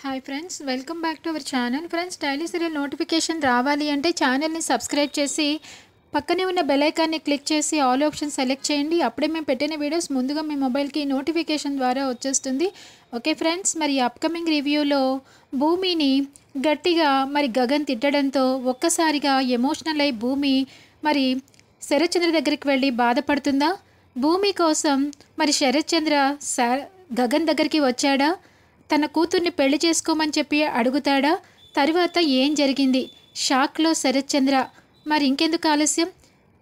Hi friends, welcome back to our channel. Friends, daily serial notification రావాలి అంటే ఛానల్ని subscribe చేసి పక్కనే ఉన్న బెల్ ఐకాన్ని క్లిక్ చేసి ఆల్ ఆప్షన్ సెలెక్ట్ చేయండి. అప్పుడే మేము పెట్టిన వీడియోస్ ముందుగా మీ మొబైల్కి నోటిఫికేషన్ ద్వారా వచ్చేస్తుంది. ఓకే ఫ్రెండ్స్, మరి అప్కమింగ్ రివ్యూలో భూమిని గట్టిగా గగన్ తిట్టడంతో ఒక్కసారిగా ఎమోషనల్ అయి భూమి మరి శరత్చంద్ర దగ్గరికి వెళ్ళి బాధపడుతుందా? భూమి కోసం శరత్చంద్ర గగన్ దగ్గరికి వచ్చాడా? తన కూతుర్ని పెళ్లి చేసుకోమని చెప్పి అడుగుతాడా? తరువాత ఏం జరిగింది? షాక్లో శరత్చంద్ర. ఇంకెందుకు ఆలస్యం?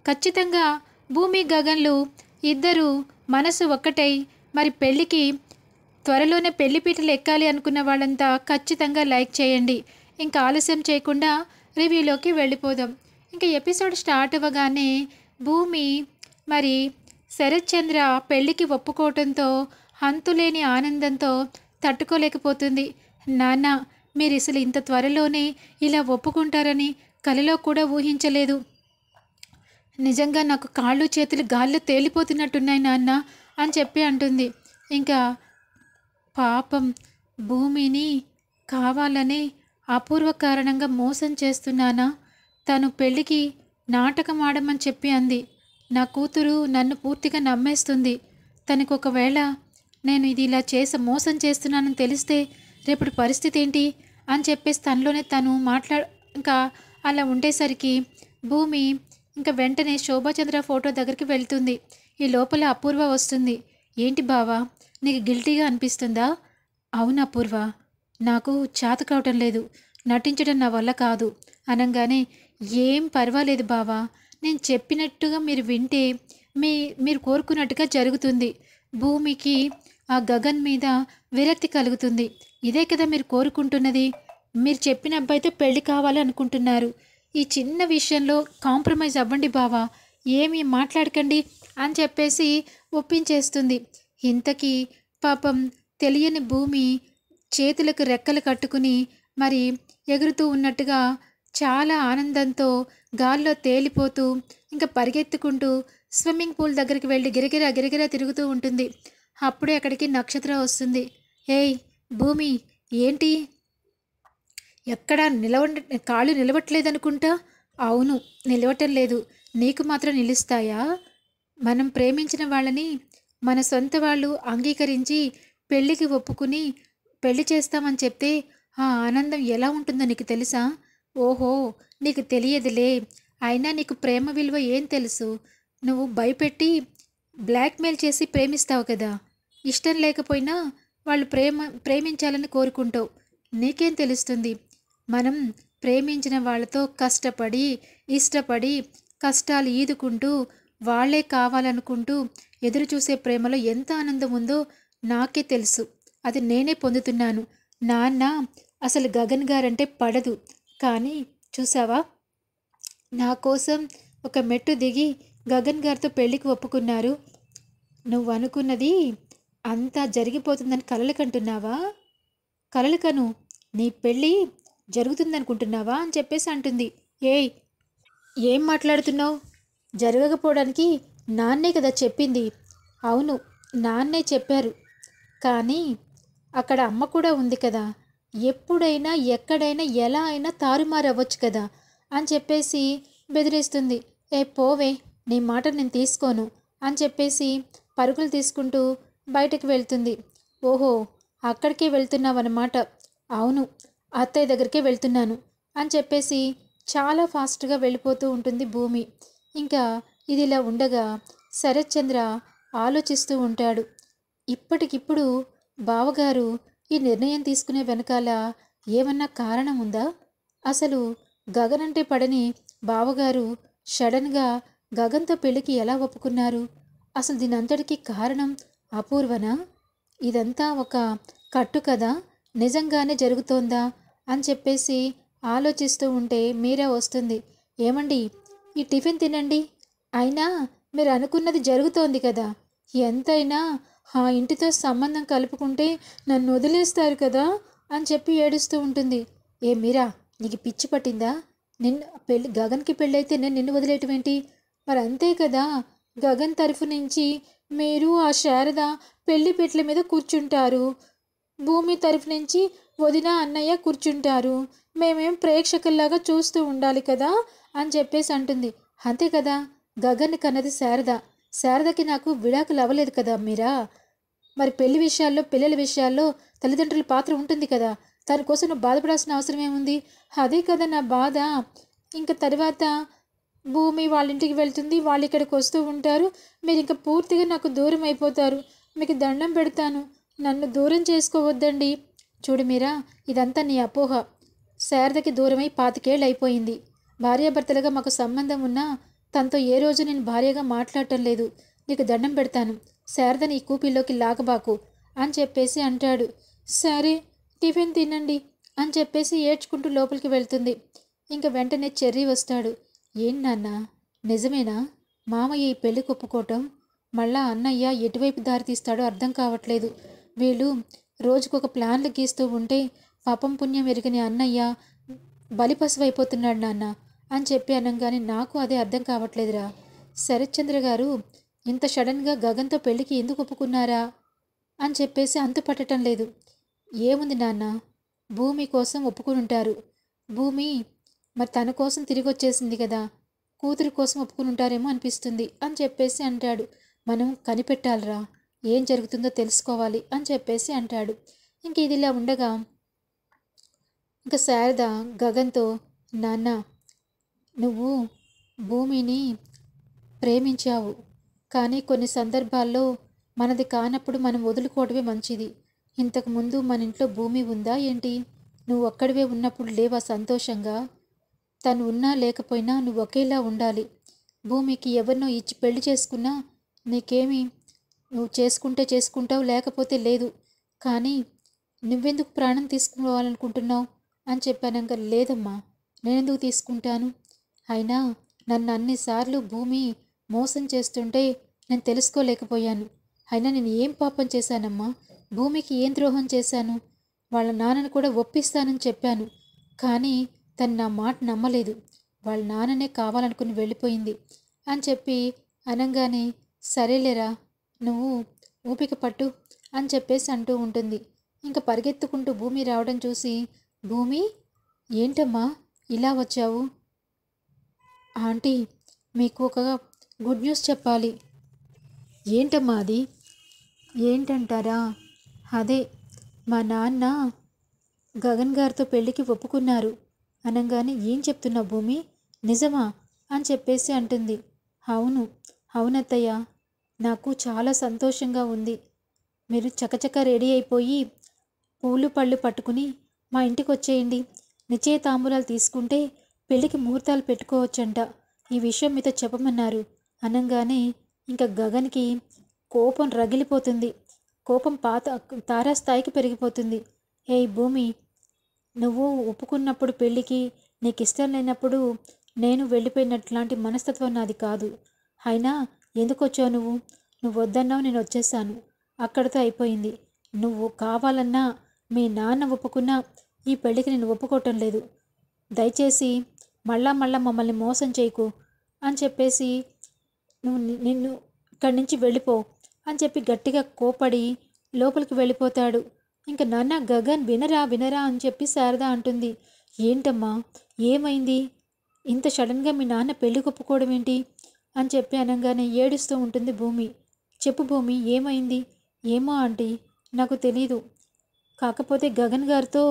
ఖచ్చితంగా భూమి గగన్లు ఇద్దరు మనసు ఒక్కటై పెళ్ళికి త్వరలోనే పెళ్లిపీటలు ఎక్కాలి అనుకున్న వాళ్ళంతా ఖచ్చితంగా లైక్ చేయండి. ఇంకా ఆలస్యం చేయకుండా రివ్యూలోకి వెళ్ళిపోదాం. ఇంకా ఎపిసోడ్ స్టార్ట్ అవ్వగానే భూమి శరత్చంద్ర పెళ్ళికి ఒప్పుకోవటంతో హంతులేని ఆనందంతో తట్టుకోలేకపోతుంది. నాన్న, మీరు అసలు ఇంత త్వరలోనే ఇలా ఒప్పుకుంటారని కలలో కూడా ఊహించలేదు. నిజంగా నాకు కాళ్ళు చేతులు గాల్లో తేలిపోతున్నట్టున్నాయి నాన్న అని చెప్పి అంటుంది. ఇంకా పాపం భూమిని కావాలని అపూర్వ కారణంగా మోసం చేస్తున్నానా? తను పెళ్ళికి నాటకం ఆడమని చెప్పి అంది. నా కూతురు నన్ను పూర్తిగా నమ్మేస్తుంది. తనకు ఒకవేళ నేను ఇది ఇలా మోసం చేస్తున్నానని తెలిస్తే రేపటి పరిస్థితి ఏంటి అని చెప్పేసి తనలోనే తను ఇంకా అలా ఉండేసరికి భూమి ఇంకా వెంటనే శోభాచంద్ర ఫోటో దగ్గరికి వెళ్తుంది. ఈ లోపల అపూర్వ వస్తుంది. ఏంటి బావా, నీకు గిల్టీగా అనిపిస్తుందా? అవును అపూర్వ, నాకు చేత కావటం లేదు, నటించడం నా వల్ల కాదు అనగానే ఏం పర్వాలేదు బావా, నేను చెప్పినట్టుగా మీరు వింటే మీరు కోరుకున్నట్టుగా జరుగుతుంది. భూమికి ఆ గగన్ మీద విరక్తి కలుగుతుంది. ఇదే కదా మీరు కోరుకుంటున్నది. మీరు చెప్పిన అబ్బాయితో పెళ్లి కావాలి అనుకుంటున్నారు. ఈ చిన్న విషయంలో కాంప్రమైజ్ అవ్వండి బావా, ఏమీ మాట్లాడకండి అని చెప్పేసి ఒప్పించేస్తుంది. ఇంతకీ పాపం తెలియని భూమి చేతులకు రెక్కలు కట్టుకుని ఎగురుతూ ఉన్నట్టుగా చాలా ఆనందంతో గాల్లో తేలిపోతూ ఇంకా పరిగెత్తుకుంటూ స్విమ్మింగ్ పూల్ దగ్గరికి వెళ్ళి గిరగిరా తిరుగుతూ ఉంటుంది. అప్పుడే అక్కడికి నక్షత్ర వస్తుంది. ఏయ్ భూమి, ఏంటి ఎక్కడా కాళ్ళు నిలవట్లేదనుకుంటా? అవును, నిలవటం లేదు. నీకు మాత్రం నిలుస్తాయా? మనం ప్రేమించిన వాళ్ళని మన సొంత వాళ్ళు అంగీకరించి పెళ్ళికి ఒప్పుకుని పెళ్లి చేస్తామని చెప్తే ఆ ఆనందం ఎలా ఉంటుందో నీకు తెలుసా? ఓహో, నీకు తెలియదులే. అయినా నీకు ప్రేమ విలువ ఏం తెలుసు? నువ్వు భయపెట్టి బ్లాక్మెయిల్ చేసి ప్రేమిస్తావు కదా. ఇష్టం లేకపోయినా వాళ్ళు ప్రేమించాలని కోరుకుంటావు. నీకేం తెలుస్తుంది? మనం ప్రేమించిన వాళ్ళతో కష్టపడి ఇష్టపడి కష్టాలు ఈదుకుంటూ వాళ్ళే కావాలనుకుంటూ ఎదురు చూసే ప్రేమలో ఎంత ఆనందం ఉందో నాకే తెలుసు. అది నేనే పొందుతున్నాను. నాన్న అసలు గగన్ గారంటే పడదు, కానీ చూసావా, నా కోసం ఒక మెట్టు దిగి గగన్ గారితో పెళ్ళికి ఒప్పుకున్నారు. నువ్వు అనుకున్నది అంతా జరిగిపోతుందని కలలు కంటున్నావా? కలలు కను, నీ పెళ్ళి జరుగుతుందనుకుంటున్నావా అని చెప్పేసి అంటుంది. ఏయ్, ఏం మాట్లాడుతున్నావు? జరగకపోవడానికి నాన్నే కదా చెప్పింది. అవును, నాన్నే చెప్పారు, కానీ అక్కడ అమ్మ కూడా ఉంది కదా. ఎప్పుడైనా ఎక్కడైనా ఎలా అయినా తారుమారు అవ్వచ్చు కదా అని చెప్పేసి బెదిరిస్తుంది. ఏ పోవే, నీ మాట నేను తీసుకోను అని చెప్పేసి పరుగులు తీసుకుంటూ బయటకు వెళ్తుంది. ఓహో, అక్కడికే వెళ్తున్నావన్నమాట. అవును, అత్తయ్య దగ్గరికే వెళ్తున్నాను అని చెప్పేసి చాలా ఫాస్ట్గా వెళ్ళిపోతూ ఉంటుంది భూమి. ఇంకా ఇదిలా ఉండగా శరత్చంద్ర ఆలోచిస్తూ ఉంటాడు. ఇప్పటికిప్పుడు బావగారు ఈ నిర్ణయం తీసుకునే వెనకాల ఏమన్నా కారణం ఉందా? అసలు గగన్ అంటే పడని బావగారు సడన్గా గగన్తో పెళ్ళికి ఎలా ఒప్పుకున్నారు? అసలు దీనంతటికీ కారణం అపూర్వనా? ఇదంతా ఒక కట్టు కదా, నిజంగానే జరుగుతోందా అని చెప్పేసి ఆలోచిస్తూ ఉంటే మీరా వస్తుంది. ఏమండి, ఈ టిఫిన్ తినండి. అయినా మీరు అనుకున్నది జరుగుతోంది కదా. ఎంతైనా ఆ ఇంటితో సంబంధం కలుపుకుంటే నన్ను వదిలేస్తారు కదా అని చెప్పి ఏడుస్తూ ఉంటుంది. ఏ మీరా, నీకు పిచ్చి పట్టిందా? గగన్కి పెళ్ళైతే నేను నిన్ను వదిలేయటం ఏంటి? అంతే కదా, గగన్ తరఫు నుంచి మీరు ఆ శారద పెళ్లి పెట్ల మీద కూర్చుంటారు. భూమి తరఫు నుంచి వదిన అన్నయ్య కూర్చుంటారు, మేమేం ప్రేక్షకుల్లాగా చూస్తూ ఉండాలి కదా అని చెప్పేసి అంటుంది. అంతే కదా, గగన్ని కన్నది శారద. శారదకి నాకు విడాకులు అవ్వలేదు కదా మీరా. మరి పెళ్లి విషయాల్లో, పిల్లల విషయాల్లో తల్లిదండ్రుల పాత్ర ఉంటుంది కదా. దానికోసం నువ్వు బాధపడాల్సిన అవసరం ఏముంది? అదే కదా నా బాధ. ఇంక తర్వాత భూమి వాళ్ళ ఇంటికి వెళ్తుంది, వాళ్ళు ఇక్కడికి వస్తూ ఉంటారు. మీరు ఇంకా పూర్తిగా నాకు దూరం అయిపోతారు. మీకు దండం పెడతాను, నన్ను దూరం చేసుకోవద్దండి. చూడు మీరా, ఇదంతా నీ అపోహ. శారదకి దూరమై 25 ఏళ్ళు అయిపోయింది. భార్యాభర్తలుగా మాకు సంబంధం ఉన్నా తనతో ఏ రోజు నేను భార్యగా మాట్లాడటం లేదు. నీకు దండం పెడతాను, శారదని ఈ కూపీలోకి లాగబాకు అని చెప్పేసి అంటాడు. సరే, టిఫిన్ తినండి అని చెప్పేసి ఏడ్చుకుంటూ లోపలికి వెళ్తుంది. ఇంక వెంటనే చెర్రీ వస్తాడు. ఏం నాన్న, నిజమేనా మామయ్య ఈ పెళ్లి ఒప్పుకోవటం? మళ్ళా అన్నయ్య ఎటువైపు దారి తీస్తాడో అర్థం కావట్లేదు. వీళ్ళు రోజుకొక ప్లాన్లు గీస్తూ ఉంటే పాపం పుణ్యం ఎరిగిన అన్నయ్య బలిపశువైపోతున్నాడు నాన్న అని చెప్పి అనగానే నాకు అదే అర్థం కావట్లేదురా. శరత్చంద్ర గారు ఇంత సడన్గా గగన్తో పెళ్లికి ఎందుకు ఒప్పుకున్నారా అని చెప్పేసి అంతుపట్టడం లేదు. ఏముంది నాన్న, భూమి కోసం ఒప్పుకుని ఉంటారు. భూమి మరి తన కోసం తిరిగి వచ్చేసింది కదా, కూతురు కోసం ఒప్పుకుని ఉంటారేమో అనిపిస్తుంది అని చెప్పేసి అంటాడు. మనం కనిపెట్టాలిరా, ఏం జరుగుతుందో తెలుసుకోవాలి అని చెప్పేసి అంటాడు. ఇంక ఇదిలా ఉండగా ఇంకా శారద గగన్తో, నాన్న నువ్వు భూమిని ప్రేమించావు, కానీ కొన్ని సందర్భాల్లో మనది కానప్పుడు మనం వదులుకోవడమే మంచిది. ఇంతకుముందు మన ఇంట్లో భూమి ఉందా ఏంటి? నువ్వు ఒక్కడివే ఉన్నప్పుడు లేవా సంతోషంగా? తను ఉన్నా లేకపోయినా నువ్వు ఒకేలా ఉండాలి. భూమికి ఎవరినో ఇచ్చి పెళ్లి చేసుకున్నా నీకేమి, నువ్వు చేసుకుంటే చేసుకుంటావు, లేకపోతే లేదు. కానీ నువ్వెందుకు ప్రాణం తీసుకోవాలనుకుంటున్నావు అని చెప్పానంక, లేదమ్మా నేనెందుకు తీసుకుంటాను, అయినా నన్ను అన్నిసార్లు భూమి మోసం చేస్తుంటే నేను తెలుసుకోలేకపోయాను. అయినా నేను ఏం పాపం చేశానమ్మా? భూమికి ఏం ద్రోహం చేశాను? వాళ్ళ నాన్నను కూడా ఒప్పిస్తానని చెప్పాను, కానీ తను నా మాట నమ్మలేదు. వాళ్ళ నాన్ననే కావాలనుకుని వెళ్ళిపోయింది అని చెప్పి అనగానే, సరేలేరా నువ్వు ఊపిక పట్టు అని చెప్పేసి అంటూ ఉంటుంది. ఇంకా పరిగెత్తుకుంటూ భూమి రావడం చూసి, భూమి ఏంటమ్మా ఇలా వచ్చావు? ఆంటీ మీకు ఒక గుడ్ న్యూస్ చెప్పాలి. ఏంటమ్మా అది? ఏంటంటారా, అదే మా నాన్న గగన్ గారితో పెళ్ళికి ఒప్పుకున్నారు అనగానే, ఏం చెప్తున్నావు భూమి, నిజమా అని చెప్పేసి అంటుంది. అవును అవునత్తయ్య, నాకు చాలా సంతోషంగా ఉంది. మీరు చకచక రెడీ అయిపోయి పూలు పళ్ళు పట్టుకుని మా ఇంటికి వచ్చేయండి. నిశ్చయతాంబూలాలు తీసుకుంటే పెళ్ళికి ముహూర్తాలు పెట్టుకోవచ్చంట. ఈ విషయం మీతో చెప్పమన్నారు అనగానే ఇంకా గగన్కి కోపం రగిలిపోతుంది. కోపం తారాస్థాయికి పెరిగిపోతుంది. ఏయ్ భూమి, నువ్వు ఒప్పుకున్నప్పుడు పెళ్ళికి నీకు ఇష్టం లేనప్పుడు నేను వెళ్ళిపోయినట్లాంటి మనస్తత్వం నాది కాదు. అయినా ఎందుకు వచ్చావు నువ్వు? నువ్వు వద్దన్నావు, నేను వచ్చేసాను, అక్కడితో అయిపోయింది. నువ్వు కావాలన్నా మీ నాన్న ఒప్పుకున్నా ఈ పెళ్ళికి నేను ఒప్పుకోవటం లేదు. దయచేసి మళ్ళా మమ్మల్ని మోసం చేయకు అని చెప్పేసి నిన్ను ఇక్కడి నుంచి వెళ్ళిపో అని చెప్పి గట్టిగా కోపడి లోపలికి వెళ్ళిపోతాడు. ఇంకా నాన్న గగన్ వినరా వినరా అని చెప్పి శారద అంటుంది. ఏంటమ్మా ఏమైంది? ఇంత సడన్గా మీ నాన్న పెళ్లి ఒప్పుకోవడం ఏంటి అని చెప్పి అనగానే ఏడుస్తూ ఉంటుంది భూమి. చెప్పు భూమి, ఏమైంది? ఏమో ఆంటీ, నాకు తెలీదు. కాకపోతే గగన్ గారితో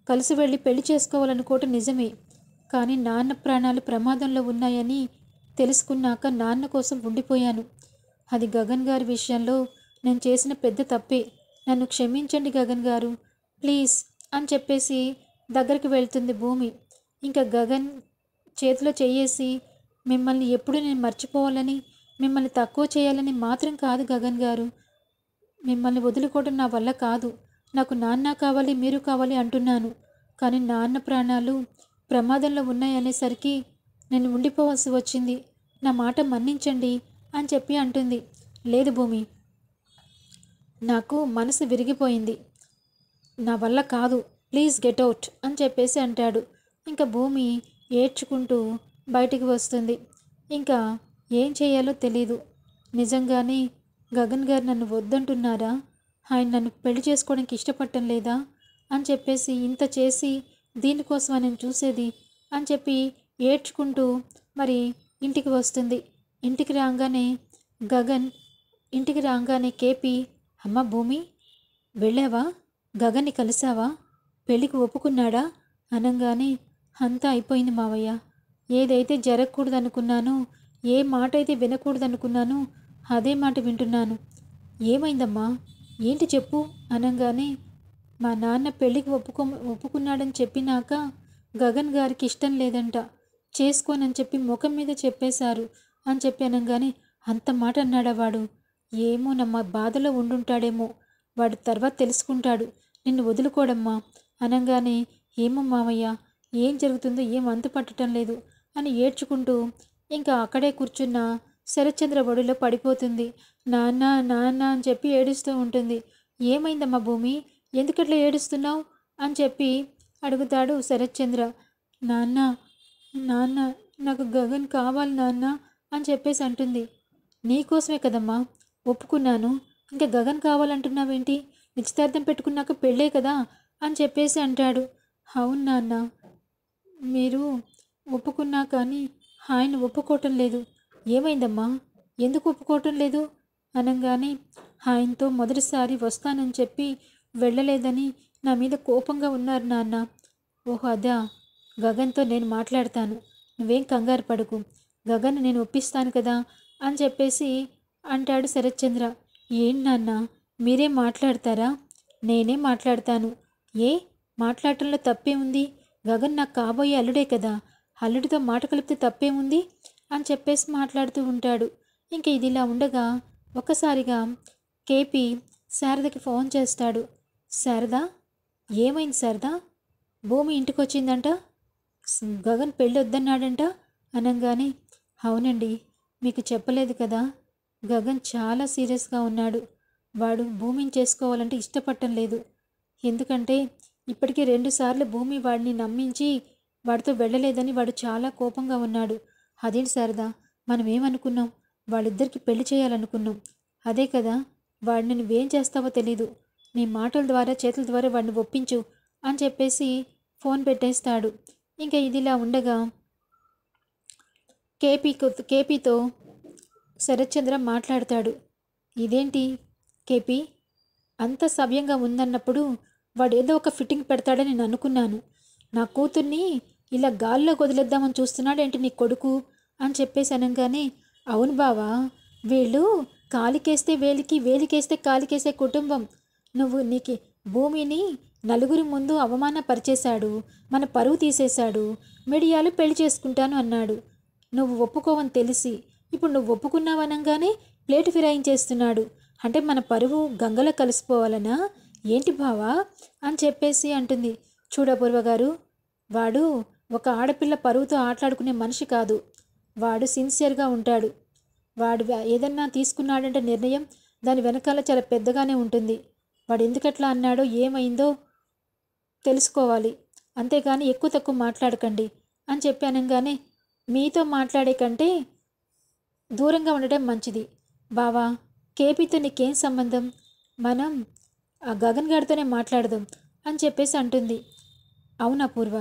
కలిసి వెళ్ళి పెళ్లి చేసుకోవాలనుకోవటం నిజమే, కానీ నాన్న ప్రాణాలు ప్రమాదంలో ఉన్నాయని తెలుసుకున్నాక నాన్న కోసం ఉండిపోయాను. అది గగన్ గారి విషయంలో నేను చేసిన పెద్ద తప్పే. నన్ను క్షమించండి గగన్ గారు, ప్లీజ్ అని చెప్పేసి దగ్గరికి వెళ్తుంది భూమి. ఇంకా గగన్ చేతిలో చెయ్యేసి, మిమ్మల్ని ఎప్పుడు నేను మర్చిపోవాలని, మిమ్మల్ని తక్కువ చేయాలని మాత్రం కాదు గగన్ గారు. మిమ్మల్ని వదులుకోవడం నా వల్ల కాదు. నాకు నాన్న కావాలి, మీరు కావాలి అంటున్నాను, కానీ నాన్న ప్రాణాలు ప్రమాదంలో ఉన్నాయనేసరికి నేను ఉండిపోవాల్సి వచ్చింది. నా మాట మన్నించండి అని చెప్పి అంటుంది. లేదు భూమి, నాకు మనసు విరిగిపోయింది, నా వల్ల కాదు, ప్లీజ్ గెట్ అవుట్ అని చెప్పేసి అంటాడు. ఇంకా భూమి ఏడ్చుకుంటూ బయటికి వస్తుంది. ఇంకా ఏం చేయాలో తెలీదు. నిజంగానే గగన్ గారు నన్ను వద్దంటున్నారా? ఆయన నన్ను పెళ్లి చేసుకోవడానికి ఇష్టపడటం లేదా అని చెప్పేసి ఇంత చేసి దీనికోసమా నేను చూసేది అని చెప్పి ఏడ్చుకుంటూ మరి ఇంటికి వస్తుంది. ఇంటికి రాగానే గగన్ ఇంటికి రాగానే కేపీ, అమ్మ భూమి వెళ్ళావా? గగన్ని కలిసావా? పెళ్ళికి ఒప్పుకున్నాడా? అనగానే అంతా అయిపోయింది మావయ్య. ఏదైతే జరగకూడదనుకున్నానో, ఏ మాట అయితే వినకూడదనుకున్నానో అదే మాట వింటున్నాను. ఏమైందమ్మా? ఏంటి చెప్పు అనగానే మా నాన్న పెళ్ళికి ఒప్పుకున్నాడని చెప్పినాక గగన్ గారికి ఇష్టం లేదంట, చేసుకోనని చెప్పి ముఖం మీద చెప్పేశారు అని చెప్పి అనగానే అంత మాట అన్నాడా వాడు? ఏమోనమ్మా, బాధలో ఉండుంటాడేమో, వాడు తర్వాత తెలుసుకుంటాడు, నిన్ను వదులుకోడమ్మా అనగానే ఏమో మామయ్య, ఏం జరుగుతుందో ఏం అంతు పట్టడం లేదు అని ఏడ్చుకుంటూ ఇంకా అక్కడే కూర్చున్న శరత్చంద్ర ఒడిలో పడిపోతుంది. నాన్న నాన్న అని చెప్పి ఏడుస్తూ ఉంటుంది. ఏమైందమ్మా భూమి, ఎందుకట్లా ఏడుస్తున్నావు అని చెప్పి అడుగుతాడు శరత్చంద్ర. నాన్న నాన్న నాకు గగన్ కావాలి నాన్న అని చెప్పేసి అంటుంది. నీకోసమే కదమ్మా ఒప్పుకున్నాను, ఇంకా గగన్ కావాలంటున్నావేంటి? నిశ్చితార్థం పెట్టుకున్నాక పెళ్ళే కదా అని చెప్పేసి అంటాడు. అవును నాన్న, మీరు ఒప్పుకున్నా కానీ ఆయన ఒప్పుకోవటం లేదు. ఏమైందమ్మా, ఎందుకు ఒప్పుకోవటం లేదు అనగానే ఆయనతో మొదటిసారి వస్తానని చెప్పి వెళ్ళలేదని నా మీద కోపంగా ఉన్నారు నాన్న. ఓహో అదా, గగన్తో నేను మాట్లాడతాను, నువ్వేం కంగారు పడకు, గగన్ నేను ఒప్పిస్తాను కదా అని చెప్పేసి అంటాడు శరత్చంద్ర. ఏం నాన్న మీరే మాట్లాడతారా? నేనే మాట్లాడతాను. ఏ మాట్లాడటంలో తప్పే ఉంది? గగన్ నాకు కాబోయే అల్లుడే కదా, అల్లుడితో మాట కలిపితే తప్పేముంది అని చెప్పేసి మాట్లాడుతూ ఉంటాడు. ఇంక ఇదిలా ఉండగా ఒక్కసారిగా కేపీ శారదకి ఫోన్ చేస్తాడు. శారదా, ఏమైంది శారదా? భూమి ఇంటికి వచ్చిందంట, గగన్ పెళ్ళి వద్దన్నాడంట అనగానే అవునండి, మీకు చెప్పలేదు కదా, గగన్ చాలా సీరియస్గా ఉన్నాడు. వాడు భూమిని చేసుకోవాలంటే ఇష్టపడటం లేదు. ఎందుకంటే ఇప్పటికీ 2 సార్లు భూమి వాడిని నమ్మించి వాడితో వెళ్ళలేదని వాడు చాలా కోపంగా ఉన్నాడు. అదేంటి శారదా, మనం ఏమనుకున్నాం? వాళ్ళిద్దరికి పెళ్లి చేయాలనుకున్నాం, అదే కదా. వాడిని నువ్వేం చేస్తావో తెలీదు, నీ మాటల ద్వారా చేతుల ద్వారా వాడిని ఒప్పించు అని చెప్పేసి ఫోన్ పెట్టేస్తాడు. ఇంకా ఇదిలా ఉండగా కేపీతో శరత్చంద్ర మాట్లాడతాడు. ఇదేంటి కేపీ, అంత సవ్యంగా ఉందన్నప్పుడు వాడు ఏదో ఒక ఫిట్టింగ్ పెడతాడని నేను అనుకున్నాను. నా కూతుర్ని ఇలా గాల్లో వదిలేద్దామని చూస్తున్నాడేంటి నీ కొడుకు అని చెప్పేసి అనగానే అవును బావా, వీళ్ళు కాలికేస్తే వేలికి, వేలికేస్తే కాలికేసే కుటుంబం. నీకు భూమిని నలుగురి ముందు అవమానపరిచేశాడు, మన పరువు తీసేశాడు, మీడియాలో పెళ్లి చేసుకుంటాను అన్నాడు. నువ్వు ఒప్పుకోవని తెలిసి ఇప్పుడు నువ్వు ఒప్పుకున్నావనంగానే ప్లేటు ఫిరాయించేస్తున్నాడు. అంటే మన పరువు గంగలో కలిసిపోవాలనా ఏంటి బావా అని చెప్పేసి అంటుంది. చూడపూర్వ గారు, వాడు ఒక ఆడపిల్ల పరువుతో ఆటలాడుకునే మనిషి కాదు. వాడు సిన్సియర్గా ఉంటాడు. వాడు ఏదన్నా తీసుకున్నాడంటే నిర్ణయం, దాని వెనకాల చాలా పెద్దగానే ఉంటుంది. వాడు ఎందుకట్లా అన్నాడో ఏమైందో తెలుసుకోవాలి, అంతేగాని ఎక్కువ తక్కువ మాట్లాడకండి అని చెప్పి అనగానే మీతో మాట్లాడే కంటే దూరంగా ఉండటం మంచిది బావా. కేపీతో నీకేం సంబంధం? మనం ఆ గగన్ గారితోనే మాట్లాడదాం అని చెప్పేసి అంటుంది. అవునా పూర్వ,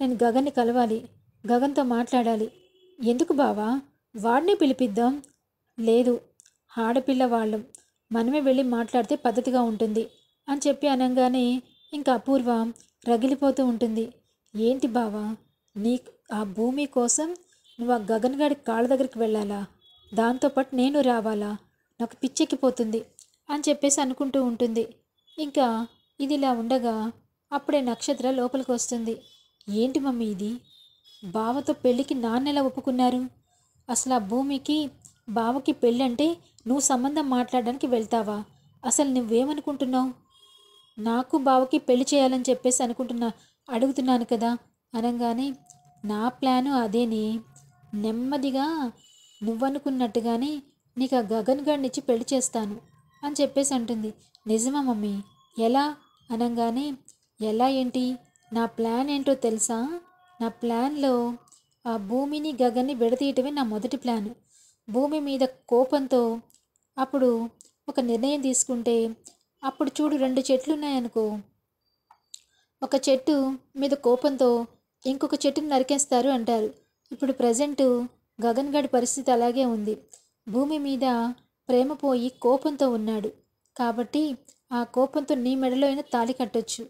నేను గగన్ని కలవాలి, గగన్తో మాట్లాడాలి. ఎందుకు బావా? వాడిని పిలిపిద్దాం. లేదు, ఆడపిల్ల వాళ్ళం, మనమే వెళ్ళి మాట్లాడితే పద్ధతిగా ఉంటుంది అని చెప్పి అనగానే ఇంకా అపూర్వ రగిలిపోతూ ఉంటుంది. ఏంటి బావా, నీ ఆ భూమి కోసం నువ్వు ఆ గగన్ గారి కాళ్ళ దగ్గరికి వెళ్ళాలా? దాంతోపాటు నేను రావాలా? నాకు పిచ్చెక్కిపోతుంది అని చెప్పేసి అనుకుంటూ ఉంటుంది. ఇంకా ఇదిలా ఉండగా అప్పుడే నక్షత్ర లోపలికి వస్తుంది. ఏంటి మమ్మీ ఇది? బావతో పెళ్ళికి నాన్నెలా ఒప్పుకున్నారు? అసలు ఆ భూమికి బావకి పెళ్ళంటే నువ్వు సంబంధం మాట్లాడడానికి వెళ్తావా? అసలు నువ్వేమనుకుంటున్నావు? నాకు బావకి పెళ్లి చేయాలని చెప్పేసి అడుగుతున్నాను కదా అనగానే నా ప్లాను అదేనే, నెమ్మదిగా నువ్వనుకున్నట్టుగానే నీకు ఆ గగన్ గాడినిచ్చి పెళ్లి చేస్తాను అని చెప్పేసి అంటుంది. నిజమా మమ్మీ? ఎలా అనగానే ఎలా ఏంటి, నా ప్లాన్ ఏంటో తెలుసా? నా ప్లాన్లో ఆ భూమిని గగన్ని విడదీయటమే నా మొదటి ప్లాను. భూమి మీద కోపంతో అప్పుడు ఒక నిర్ణయం తీసుకుంటే, అప్పుడు చూడు 2 చెట్లు ఉన్నాయనుకో, ఒక చెట్టు మీద కోపంతో ఇంకొక చెట్టుని నరికేస్తారు అంటారు. ఇప్పుడు ప్రజెంటు గగన్ గడి పరిస్థితి అలాగే ఉంది. భూమి మీద ప్రేమ పోయి కోపంతో ఉన్నాడు. కాబట్టి ఆ కోపంతో నీ మెడలో అయినా తాళి కట్టొచ్చు.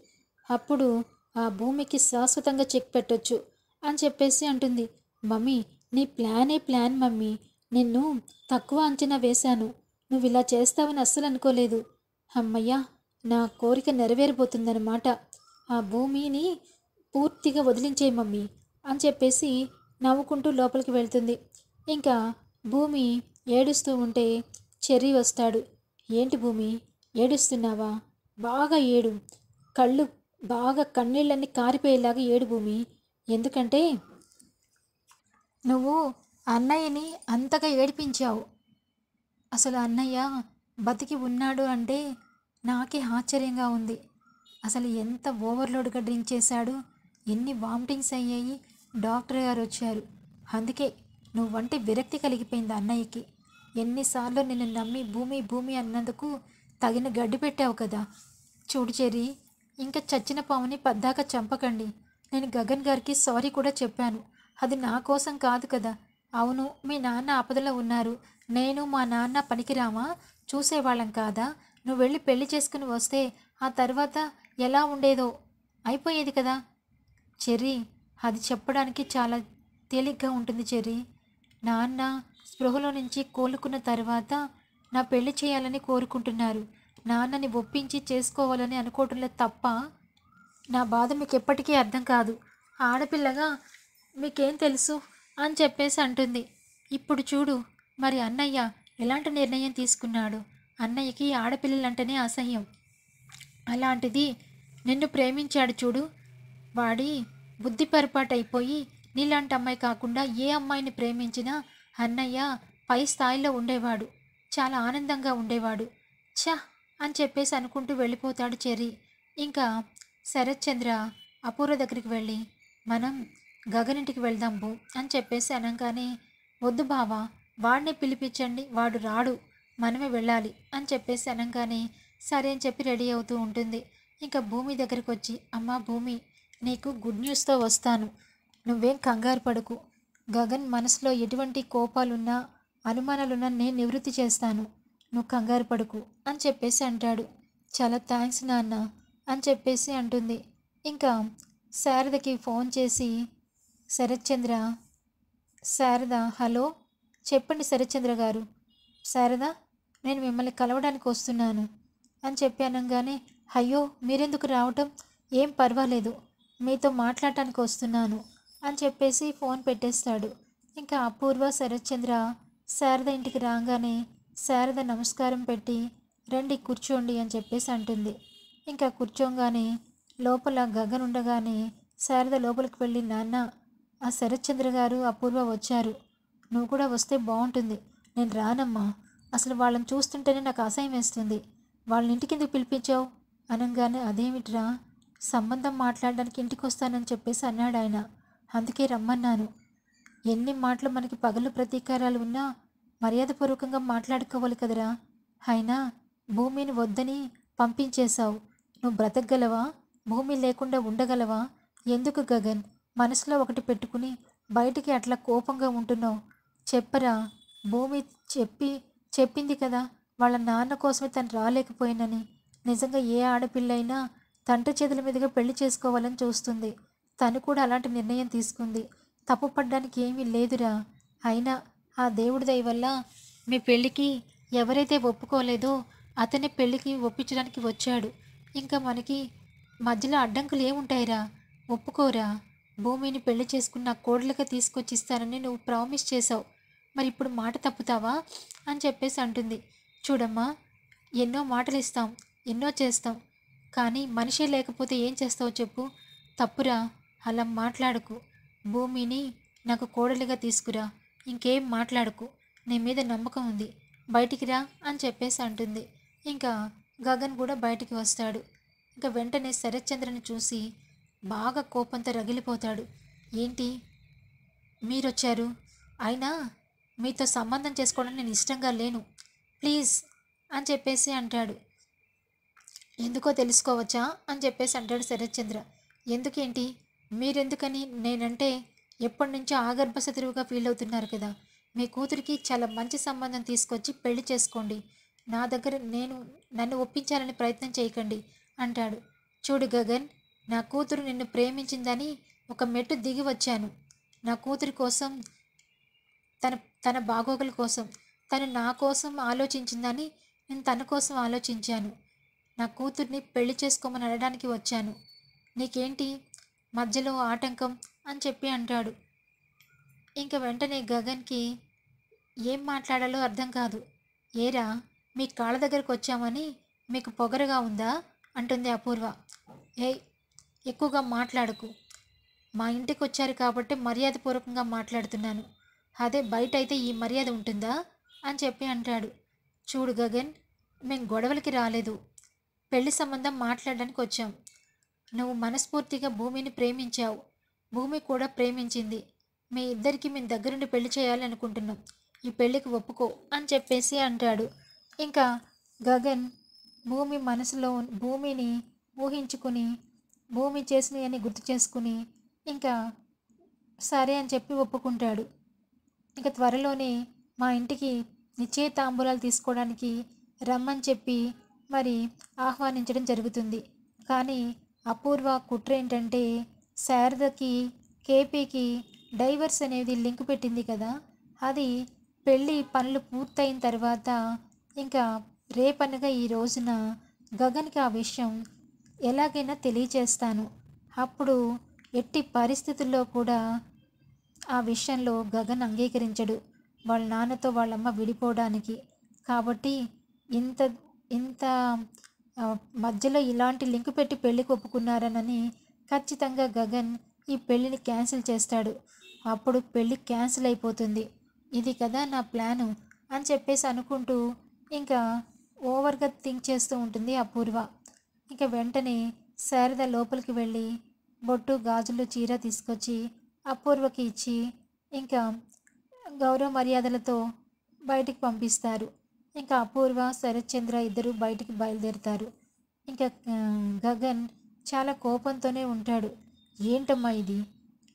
అప్పుడు ఆ భూమికి శాశ్వతంగా చెక్ పెట్టొచ్చు అని చెప్పేసి అంటుంది. మమ్మీ, నీ ప్లానే ప్లాన్ మమ్మీ. నిన్ను తక్కువ అంచనా వేశాను. నువ్వు ఇలా చేస్తావని అస్సలు అనుకోలేదు. అమ్మయ్యా, నా కోరిక నెరవేరిపోతుందన్నమాట. ఆ భూమిని పూర్తిగా వదిలించేయి మమ్మీ అని చెప్పేసి నవ్వుకుంటూ లోపలికి వెళ్తుంది. ఇంకా భూమి ఏడుస్తూ ఉంటే చెర్రీ వస్తాడు. ఏంటి భూమి, ఏడుస్తున్నావా? బాగా ఏడు, కళ్ళు బాగా కన్నీళ్ళన్నీ కారిపోయేలాగా ఏడు భూమి. ఎందుకంటే నువ్వు అన్నయ్యని అంతగా ఏడిపించావు. అసలు అన్నయ్య బతికి ఉన్నాడు అంటే నాకే ఆశ్చర్యంగా ఉంది. అసలు ఎంత ఓవర్లోడ్గా డ్రింక్ చేశాడు, ఎన్ని వామిటింగ్స్ అయ్యాయి. డాక్టర్ గారు వచ్చారు. అందుకే నువ్వంటే విరక్తి కలిగిపోయింది అన్నయ్యకి. ఎన్నిసార్లు నిన్ను నమ్మి భూమి భూమి అన్నందుకు తగిన గడ్డి పెట్టావు కదా. చూడు చెర్రీ, ఇంకా చచ్చిన పాముని పద్దాక చంపకండి. నేను గగన్ గారికి సారీ కూడా చెప్పాను. అది నా కోసం కాదు కదా. అవును, మీ నాన్న ఆపదలో ఉన్నారు. నేను మా నాన్న పనికిరామా? చూసేవాళ్ళం కాదా? నువ్వు వెళ్ళి పెళ్లి చేసుకుని వస్తే ఆ తర్వాత ఎలా ఉండేదో అయిపోయేది కదా. చెర్రీ, అది చెప్పడానికి చాలా తేలిగ్గా ఉంటుంది చెర్రీ. నాన్న స్పృహలో నుంచి కోలుకున్న తర్వాత నా పెళ్లి చేయాలని కోరుకుంటున్నారు. నాన్నని ఒప్పించి చేసుకోవాలని అనుకోవటంలో తప్ప నా బాధ మీకు ఎప్పటికీ అర్థం కాదు. ఆడపిల్లగా మీకేం తెలుసు అని చెప్పేసి అంటుంది. ఇప్పుడు చూడు, మరి అన్నయ్య ఎలాంటి నిర్ణయం తీసుకున్నాడు. అన్నయ్యకి ఆడపిల్లలంటేనే అసహ్యం. అలాంటిది నిన్ను ప్రేమించాడు చూడు. వాడి బుద్ధి పొరపాటైపోయి నీలాంటి అమ్మాయి కాకుండా ఏ అమ్మాయిని ప్రేమించినా అన్నయ్య పై స్థాయిలో ఉండేవాడు, చాలా ఆనందంగా ఉండేవాడు. ఛ అని చెప్పేసి అనుకుంటూ వెళ్ళిపోతాడు చెర్రీ. ఇంకా శరత్చంద్ర అపూర్వ దగ్గరికి వెళ్ళి మనం గగనింటికి వెళ్దాం బో అని చెప్పేసి అనగానే, వద్దు బావా, వాడినే పిలిపించండి, వాడు రాడు, మనమే వెళ్ళాలి అని చెప్పేసి అనగానే సరే అని చెప్పి రెడీ అవుతూ ఉంటుంది. ఇంకా భూమి దగ్గరికి వచ్చి, అమ్మా భూమి, నీకు గుడ్ న్యూస్తో వస్తాను. నువ్వేం కంగారు పడకు. గగన్ మనసులో ఎటువంటి కోపాలున్నా అనుమానాలున్నా నేను నివృత్తి చేస్తాను. నువ్వు కంగారు పడకు అని చెప్పేసి అంటాడు. చాలా థ్యాంక్స్ నాన్న అని చెప్పేసి అంటుంది. ఇంకా శారదకి ఫోన్ చేసి, శరత్చంద్ర, శారద, హలో చెప్పండి శరత్చంద్ర గారు. శారద, నేను మిమ్మల్ని కలవడానికి వస్తున్నాను అని చెప్పి అనగానే, అయ్యో మీరెందుకు రావటం? ఏం పర్వాలేదు, మీతో మాట్లాడటానికి వస్తున్నాను అని చెప్పేసి ఫోన్ పెట్టేస్తాడు. ఇంకా అపూర్వ శరత్చంద్ర శారద ఇంటికి రాగానే శారద నమస్కారం పెట్టి రండి కూర్చోండి అని చెప్పేసి అంటుంది. ఇంకా కూర్చోగానే లోపల గగన్ ఉండగానే శారద లోపలికి వెళ్ళి, నాన్న, ఆ శరత్చంద్ర గారు అపూర్వ వచ్చారు, నువ్వు కూడా వస్తే బాగుంటుంది. నేను రానమ్మా, అసలు వాళ్ళని చూస్తుంటేనే నాకు అసహ్యం వేస్తుంది. వాళ్ళని ఇంటికి ఎందుకు పిలిపించావు అనగానే, అదేమిట్రా, సంబంధం మాట్లాడడానికి ఇంటికి వస్తానని చెప్పేసి అన్నాడు ఆయన, అందుకే రమ్మన్నాను. ఎన్ని మాటలు మనకి పగలు ప్రతీకారాలు ఉన్నా మర్యాదపూర్వకంగా మాట్లాడుకోవాలి కదరా. అయినా భూమిని వద్దని పంపించేశావు. నువ్వు బ్రతకగలవా? భూమి లేకుండా ఉండగలవా? ఎందుకు గగన్ మనసులో ఒకటి పెట్టుకుని బయటికి అట్లా కోపంగా ఉంటున్నావు? చెప్పరా. భూమి చెప్పింది కదా వాళ్ళ నాన్న కోసమే తను రాలేకపోయినని. నిజంగా ఏ ఆడపిల్లైనా తండ్రి చేతుల మీదుగా పెళ్లి చేసుకోవాలని చూస్తుంది. తను కూడా అలాంటి నిర్ణయం తీసుకుంది. తప్పు పడ్డానికి ఏమీ లేదురా. అయినా ఆ దేవుడి దయ వల్ల మీ పెళ్ళికి ఎవరైతే ఒప్పుకోలేదో అతనే పెళ్ళికి ఒప్పించడానికి వచ్చాడు. ఇంకా మనకి మధ్యలో అడ్డంకులు ఏముంటాయిరా? ఒప్పుకోరా. భూమిని పెళ్లి చేసుకున్న కోడలుగా తీసుకొచ్చి ఇస్తానని నువ్వు ప్రామిస్ చేసావు. మరి ఇప్పుడు మాట తప్పుతావా అని చెప్పేసి అంటుంది. చూడమ్మా, ఎన్నో మాటలు ఇస్తాం, ఎన్నో చేస్తాం, కానీ మనిషే లేకపోతే ఏం చేస్తావు చెప్పు. తప్పురా, అలా మాట్లాడకు. భూమిని నాకు కోడలిగా తీసుకురా, ఇంకేం మాట్లాడకు. నీ మీద నమ్మకం ఉంది, బయటికి రా అని చెప్పేసి అంటుంది. ఇంకా గగన్ కూడా బయటికి వస్తాడు. ఇంకా వెంటనే శరత్చంద్రని చూసి బాగా కోపంతో రగిలిపోతాడు. ఏంటి మీరొచ్చారు? అయినా మీతో సంబంధం చేసుకోవడం నేను ఇష్టంగా లేను, ప్లీజ్ అని చెప్పేసి అంటాడు. ఎందుకో తెలుసుకోవచ్చా అని చెప్పేసి అంటాడు శరత్చంద్ర. ఎందుకేంటి? మీరెందుకని నేనంటే ఎప్పటినుంచో ఆగర్భ శత్రువుగా ఫీల్ అవుతున్నారు కదా! మీ కూతురికి చాలా మంచి సంబంధం తీసుకొచ్చి పెళ్లి చేసుకోండి. నా దగ్గర నన్ను ఒప్పించాలని ప్రయత్నం చేయకండి అంటాడు. చూడు గగన్, నా కూతురు నిన్ను ప్రేమించిందని ఒక మెట్టు దిగి వచ్చాను. నా కూతురి కోసం, తన తన బాగోగుల కోసం, తను నా కోసం ఆలోచించిందని నేను తన కోసం ఆలోచించాను. నా కూతుర్ని పెళ్లి చేసుకోమని అడగడానికి వచ్చాను. నీకేంటి మధ్యలో ఆటంకం అని చెప్పి అంటాడు. ఇంక వెంటనే గగన్కి ఏం మాట్లాడాలో అర్థం కాదు. ఏరా, మీ కాళ్ళ దగ్గరకు వచ్చామని మీకు పొగరుగా ఉందా అంటుంది అపూర్వ. ఏయ్, ఎక్కువగా మాట్లాడకు. మా ఇంటికి వచ్చారు కాబట్టి మర్యాదపూర్వకంగా మాట్లాడుతున్నాను. అదే బయట అయితే ఈ మర్యాద ఉంటుందా అని చెప్పి అంటాడు. చూడు గగన్, మేం గొడవలకి రాలేదు, పెళ్లి సంబంధం మాట్లాడడానికి వచ్చాం. నువ్వు మనస్ఫూర్తిగా భూమిని ప్రేమించావు, భూమి కూడా ప్రేమించింది. మీ ఇద్దరికి మేము దగ్గరుండి పెళ్లి చేయాలి అనుకుంటున్నాం. ఈ పెళ్ళికి ఒప్పుకో అని చెప్పేసి అంటాడు. ఇంకా గగన్ భూమి మనసులో భూమిని ఊహించుకుని, భూమి చేసినవన్నీ గుర్తు చేసుకుని ఇంకా సరే అని చెప్పి ఒప్పుకుంటాడు. ఇక త్వరలోనే మా ఇంటికి నిశ్చయితాంబూలాలు తీసుకోవడానికి రమ్మని చెప్పి మరి ఆహ్వానించడం జరుగుతుంది. కానీ అపూర్వ కుట్ర ఏంటంటే, శారదకి కేపీకి డైవర్స్ అనేది లింక్ పెట్టింది కదా, అది పెళ్ళి పనులు పూర్తయిన తర్వాత ఇంకా రేపనగా ఈ రోజున గగన్కి ఆ విషయం ఎలాగైనా తెలియచేస్తాను. అప్పుడు ఎట్టి పరిస్థితుల్లో కూడా ఆ విషయంలో గగన్ అంగీకరించడు వాళ్ళ నాన్నతో వాళ్ళమ్మ విడిపోవడానికి. కాబట్టి ఇంత ఇంత మధ్యలో ఇలాంటి లింక్ పెట్టి పెళ్ళికి ఒప్పుకున్నారనని ఖచ్చితంగా గగన్ ఈ పెళ్ళిని క్యాన్సిల్ చేస్తాడు. అప్పుడు పెళ్ళి క్యాన్సిల్ అయిపోతుంది. ఇది కదా నా ప్లాను అని చెప్పేసి అనుకుంటూ ఇంకా ఓవర్గా థింక్ చేస్తూ ఉంటుంది అపూర్వ. ఇంకా వెంటనే శారద లోపలికి వెళ్ళి బొట్టు గాజులు చీర తీసుకొచ్చి అపూర్వకి ఇచ్చి ఇంకా గౌరవ మర్యాదలతో బయటికి పంపిస్తారు. ఇంకా అపూర్వ శరత్చంద్ర ఇద్దరు బయటికి బయలుదేరుతారు. ఇంకా గగన్ చాలా కోపంతోనే ఉంటాడు. ఏంటమ్మా ఇది,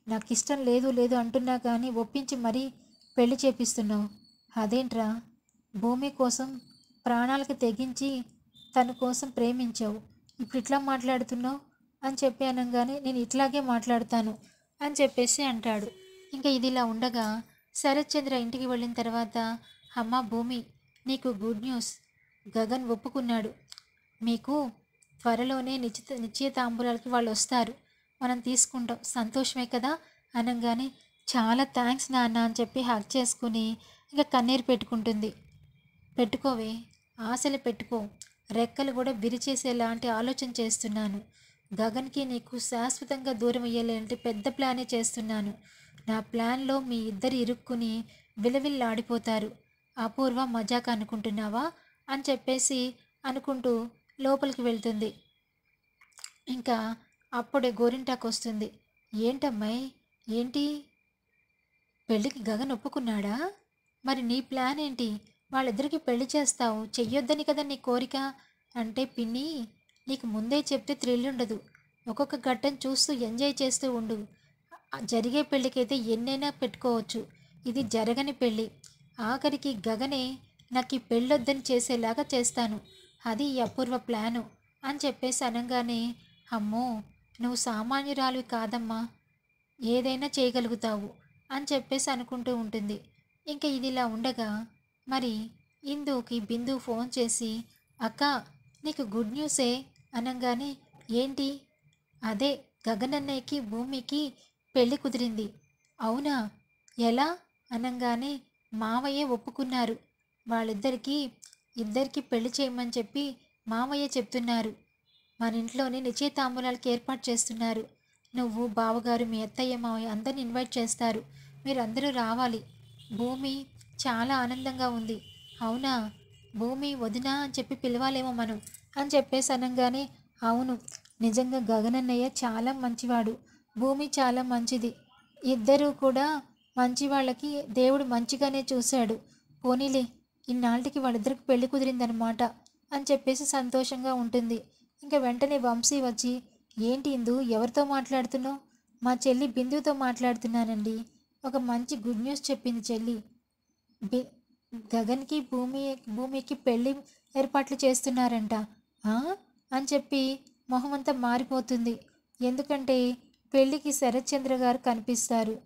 నాకు ఇష్టం లేదు లేదు అంటున్నా కానీ ఒప్పించి మరీ పెళ్లి చేపిస్తున్నావు. అదేంట్రా, భూమి కోసం ప్రాణాలకు తెగించి తన కోసం ప్రేమించావు, ఇప్పుడు ఇట్లా మాట్లాడుతున్నావు అని చెప్పి అనగానే నేను ఇట్లాగే మాట్లాడతాను అని చెప్పేసి అంటాడు. ఇంకా ఇది ఇలా ఉండగా శరత్చంద్ర ఇంటికి వెళ్ళిన తర్వాత, అమ్మ భూమి, నీకు గుడ్ న్యూస్, గగన్ ఒప్పుకున్నాడు. మీకు త్వరలోనే నిశ్చయితాంబూలాలకి వాళ్ళు వస్తారు, మనం తీసుకుంటాం, సంతోషమే కదా అనగానే చాలా థ్యాంక్స్ నాన్న అని చెప్పి హగ్ చేసుకుని ఇంకా కన్నీరు పెట్టుకుంటుంది. పెట్టుకోవే, ఆశలు పెట్టుకో, రెక్కలు కూడా విరిచేసేలాంటి ఆలోచన చేస్తున్నాను. గగన్కి నీకు శాశ్వతంగా దూరం అయ్యేలాంటి పెద్ద ప్లానే చేస్తున్నాను. నా ప్లాన్లో మీ ఇద్దరు ఇరుక్కుని విలవిల్లాడిపోతారు. అపూర్వ మజాక్ అనుకుంటున్నావా అని చెప్పేసి అనుకుంటూ లోపలికి వెళ్తుంది. ఇంకా అప్పుడే గోరింటాకు వస్తుంది. ఏంటమ్మాయి, ఏంటి, పెళ్ళికి గగన్ ఒప్పుకున్నాడా? మరి నీ ప్లాన్ ఏంటి? వాళ్ళిద్దరికి పెళ్లి చేస్తావు, చెయ్యొద్దని కదా నీ కోరిక అంటే, పిన్ని నీకు ముందే చెప్తే థ్రిల్ ఉండదు. ఒక్కొక్క ఘట్టం చూస్తూ ఎంజాయ్ చేస్తూ ఉండు. జరిగే పెళ్ళికైతే ఎన్నైనా పెట్టుకోవచ్చు, ఇది జరగని పెళ్ళి. ఆఖరికి గగనే నాకు ఈ పెళ్ళొద్దని చేసేలాగా చేస్తాను, అది ఈ అపూర్వ ప్లాను అని చెప్పేసి అనగానే, అమ్మో నువ్వు సామాన్యురాలివి కాదమ్మా, ఏదైనా చేయగలుగుతావు అని చెప్పేసి అనుకుంటూ ఉంటుంది. ఇంకా ఇది ఇలా ఉండగా మరి ఇందుకి బిందు ఫోన్ చేసి, అక్క నీకు గుడ్ న్యూసే అనగానే, ఏంటి? అదే గగనన్నయ్యకి భూమికి పెళ్ళి కుదిరింది. అవునా, ఎలా అనగానే, మావయ్య ఒప్పుకున్నారు. ఇద్దరికి పెళ్లి చేయమని చెప్పి మామయ్య చెప్తున్నారు. మన ఇంట్లోనే నిశ్చయితాంబూలాలకి ఏర్పాటు చేస్తున్నారు. నువ్వు బావగారు మీ అత్తయ్య మావయ్య అందరిని ఇన్వైట్ చేస్తారు, మీరందరూ రావాలి. భూమి చాలా ఆనందంగా ఉంది. అవునా, భూమి వదినా అని చెప్పి పిలవాలేమో మనం అని చెప్పేసి అనగానే, అవును నిజంగా గగనన్నయ్య చాలా మంచివాడు, భూమి చాలా మంచిది, ఇద్దరూ కూడా మంచి వాళ్ళకి దేవుడు మంచిగానే చూశాడు. పోనీలే, ఇన్నాళ్ళకి వాళ్ళిద్దరికి పెళ్లి కుదిరిందనమాట అని చెప్పేసి సంతోషంగా ఉంటుంది. ఇంకా వెంటనే వంశీ వచ్చి, ఏంటి ఇందు, ఎవరితో మాట్లాడుతున్నావు? మా చెల్లి బిందుతో మాట్లాడుతున్నానండి. ఒక మంచి గుడ్ న్యూస్ చెప్పింది చెల్లి. బి గగన్కి భూమికి పెళ్ళి ఏర్పాట్లు చేస్తున్నారంట. ఆ? అని చెప్పి మొహమంతా మారిపోతుంది. ఎందుకంటే పెళ్ళికి శరత్చంద్ర గారు కనిపిస్తారు,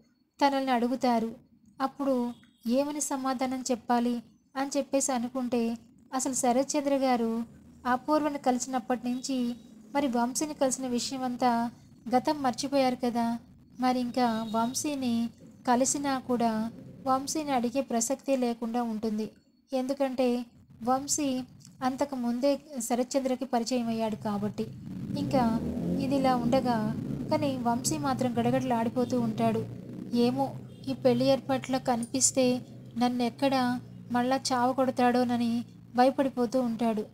తనల్ని అడుగుతారు. అప్పుడు ఏమని సమాధానం చెప్పాలి అని చెప్పేసి అనుకుంటే, అసలు శరత్చంద్ర గారు అపూర్వని కలిసినప్పటి నుంచి మరి వంశీని కలిసిన విషయం అంతా గతం మర్చిపోయారు కదా. మరి ఇంకా వంశీని కలిసినా కూడా వంశీని అడిగే ప్రసక్తే లేకుండా ఉంటుంది. ఎందుకంటే వంశీ అంతకు ముందే శరత్చంద్రకి పరిచయం అయ్యాడు కాబట్టి. ఇంకా ఇదిలా ఉండగా కానీ వంశీ మాత్రం గడగడలు ఆడిపోతూ ఉంటాడు. ఏమో, ఈ పెళ్లి ఏర్పాట్లో కనిపిస్తే నన్ను ఎక్కడ మళ్ళా చావు కొడతాడోనని భయపడిపోతూ ఉంటాడు.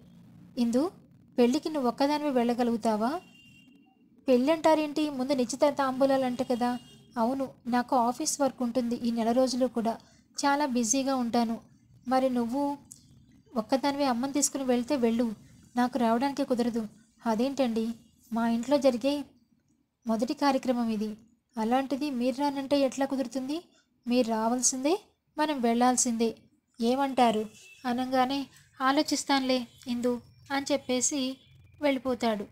ఇందు, పెళ్ళికి నువ్వు ఒక్కదానివి వెళ్ళగలుగుతావా? పెళ్ళి అంటారేంటి, ముందు నిశ్చిత తాంబూలాలంట కదా. అవును, నాకు ఆఫీస్ వర్క్ ఉంటుంది ఈ నెల రోజులు కూడా, చాలా బిజీగా ఉంటాను. మరి నువ్వు ఒక్కదానివే అమ్మని తీసుకుని వెళ్తే వెళ్ళు, నాకు రావడానికి కుదరదు. అదేంటండి, మా ఇంట్లో జరిగే మొదటి కార్యక్రమం ఇది. అలాంటిది మీరు రానంటే ఎట్లా కుదురుతుంది? మీరు రావాల్సిందే, మనం వెళ్ళాల్సిందే. ఏమంటారు అనగానే ఆలోచిస్తానులే ఇందు అని చెప్పేసి వెళ్ళిపోతాడు.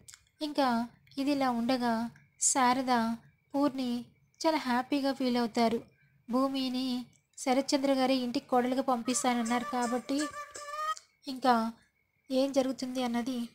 ఇంకా ఇదిలా ఉండగా శారద, పూర్ణి చాలా హ్యాపీగా ఫీల్ అవుతారు. భూమిని శరత్చంద్ర గారి ఇంటికి కోడలుగా పంపిస్తానన్నారు కాబట్టి ఇంకా ఏం జరుగుతుంది అన్నది